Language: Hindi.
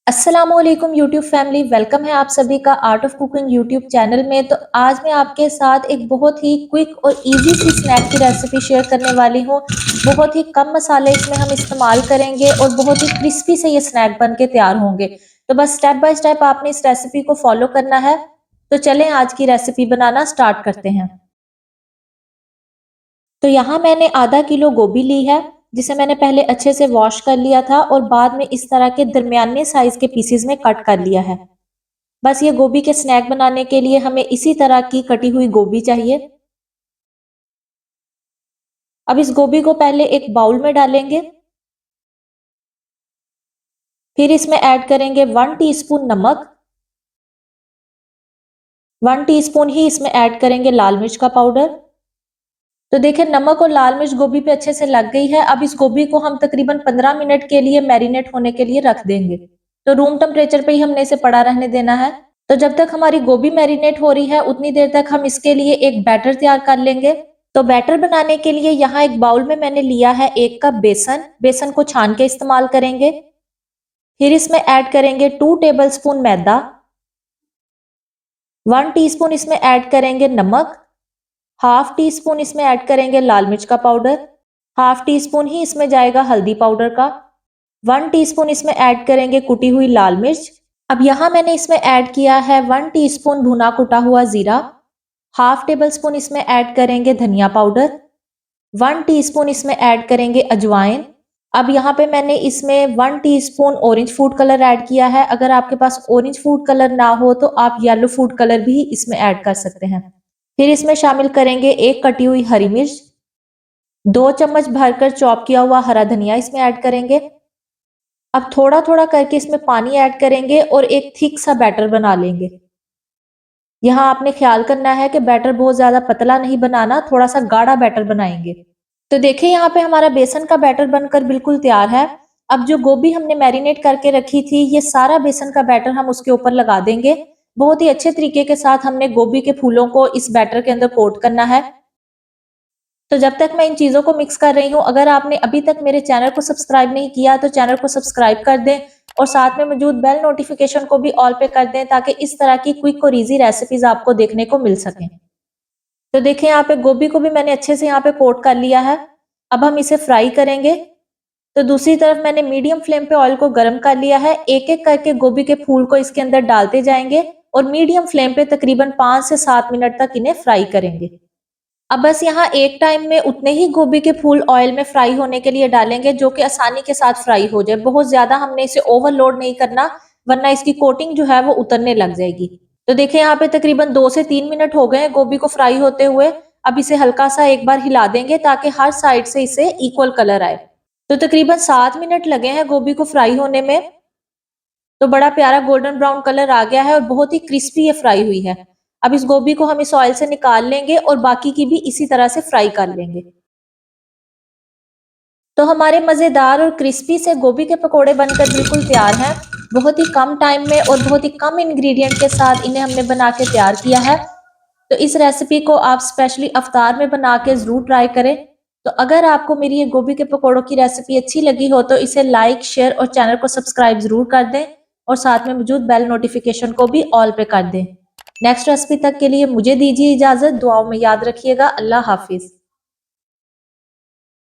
अस्सलामुअलैकुम यूट्यूब फैमिली, वेलकम है आप सभी का art of cooking YouTube channel में। तो आज मैं आपके साथ एक बहुत ही क्विक और इजी सी स्नैक की रेसिपी शेयर करने वाली हूँ। बहुत ही कम मसाले इसमें हम इस्तेमाल करेंगे और बहुत ही क्रिस्पी से ये स्नैक बन के तैयार होंगे। तो बस स्टेप बाय स्टेप आपने इस रेसिपी को फॉलो करना है। तो चलें आज की रेसिपी बनाना स्टार्ट करते हैं। तो यहाँ मैंने आधा किलो गोभी ली है, जिसे मैंने पहले अच्छे से वॉश कर लिया था और बाद में इस तरह के दरमियाने साइज के पीसेस में कट कर लिया है। बस ये गोभी के स्नैक बनाने के लिए हमें इसी तरह की कटी हुई गोभी चाहिए। अब इस गोभी को पहले एक बाउल में डालेंगे, फिर इसमें ऐड करेंगे 1 टीस्पून नमक, 1 टीस्पून ही इसमें ऐड करेंगे लाल मिर्च का पाउडर। तो देखिए नमक और लाल मिर्च गोभी पे अच्छे से लग गई है। अब इस गोभी को हम तकरीबन 15 मिनट के लिए मैरिनेट होने के लिए रख देंगे। तो रूम टेम्परेचर पे ही हमने इसे पड़ा रहने देना है। तो जब तक हमारी गोभी मैरिनेट हो रही है उतनी देर तक हम इसके लिए एक बैटर तैयार कर लेंगे। तो बैटर बनाने के लिए यहाँ एक बाउल में मैंने लिया है 1 कप बेसन। बेसन को छान के इस्तेमाल करेंगे। फिर इसमें ऐड करेंगे 2 टेबलस्पून मैदा, 1 टीस्पून इसमें ऐड करेंगे नमक, हाफ टी स्पून इसमें ऐड करेंगे लाल मिर्च का पाउडर, हाफ टी स्पून ही इसमें जाएगा हल्दी पाउडर का, 1 टीस्पून इसमें ऐड करेंगे कुटी हुई लाल मिर्च। अब यहाँ मैंने इसमें ऐड किया है 1 टीस्पून भुना कुटा हुआ जीरा, हाफ टेबल स्पून इसमें ऐड करेंगे धनिया पाउडर, 1 टीस्पून इसमें ऐड करेंगे अजवाइन। अब यहाँ पे मैंने इसमें 1 teaspoon orange food colour add किया है। अगर आपके पास ऑरेंज फूड कलर ना हो तो आप येलो फूड कलर भी इसमें ऐड कर सकते हैं। फिर इसमें शामिल करेंगे एक कटी हुई हरी मिर्च, 2 चम्मच भरकर चॉप किया हुआ हरा धनिया इसमें ऐड करेंगे। अब थोड़ा थोड़ा करके इसमें पानी ऐड करेंगे और एक थिक सा बैटर बना लेंगे। यहाँ आपने ख्याल करना है कि बैटर बहुत ज्यादा पतला नहीं बनाना, थोड़ा सा गाढ़ा बैटर बनाएंगे। तो देखिए यहाँ पे हमारा बेसन का बैटर बनकर बिल्कुल तैयार है। अब जो गोभी हमने मैरिनेट करके रखी थी, ये सारा बेसन का बैटर हम उसके ऊपर लगा देंगे। बहुत ही अच्छे तरीके के साथ हमने गोभी के फूलों को इस बैटर के अंदर कोट करना है। तो जब तक मैं इन चीजों को मिक्स कर रही हूँ, अगर आपने अभी तक मेरे चैनल को सब्सक्राइब नहीं किया तो चैनल को सब्सक्राइब कर दें और साथ में मौजूद बेल नोटिफिकेशन को भी ऑल पे कर दें, ताकि इस तरह की क्विक और इजी रेसिपीज आपको देखने को मिल सकें। तो देखिए यहाँ पे गोभी को भी मैंने अच्छे से यहाँ पे कोट कर लिया है। अब हम इसे फ्राई करेंगे। तो दूसरी तरफ मैंने मीडियम फ्लेम पे ऑयल को गर्म कर लिया है। एक एक करके गोभी के फूल को इसके अंदर डालते जाएंगे और मीडियम फ्लेम पे तकरीबन 5 से 7 मिनट तक इन्हें फ्राई करेंगे। अब बस यहाँ एक टाइम में उतने ही गोभी के फूल ऑयल में फ्राई होने के लिए डालेंगे जो कि आसानी के साथ फ्राई हो जाए। बहुत ज्यादा हमने इसे ओवरलोड नहीं करना, वरना इसकी कोटिंग जो है वो उतरने लग जाएगी। तो देखिए यहाँ पे तकरीबन 2 से 3 मिनट हो गए हैं गोभी को फ्राई होते हुए। अब इसे हल्का सा एक बार हिला देंगे ताकि हर साइड से इसे इक्वल कलर आए। तो तकरीबन 7 मिनट लगे हैं गोभी को फ्राई होने में। तो बड़ा प्यारा गोल्डन ब्राउन कलर आ गया है और बहुत ही क्रिस्पी ये फ्राई हुई है। अब इस गोभी को हम इस ऑयल से निकाल लेंगे और बाकी की भी इसी तरह से फ्राई कर लेंगे। तो हमारे मजेदार और क्रिस्पी से गोभी के पकोड़े बनकर बिल्कुल तैयार हैं। बहुत ही कम टाइम में और बहुत ही कम इंग्रेडिएंट के साथ इन्हें हमने बना के तैयार किया है। तो इस रेसिपी को आप स्पेशली अफ्तार में बना के जरूर ट्राई करें। तो अगर आपको मेरी ये गोभी के पकोड़ों की रेसिपी अच्छी लगी हो तो इसे लाइक, शेयर और चैनल को सब्सक्राइब जरूर कर दें और साथ में मौजूद बेल नोटिफिकेशन को भी ऑल पे कर दें। नेक्स्ट रेसिपी तक के लिए मुझे दीजिए इजाजत। दुआओं में याद रखिएगा। अल्लाह हाफिज।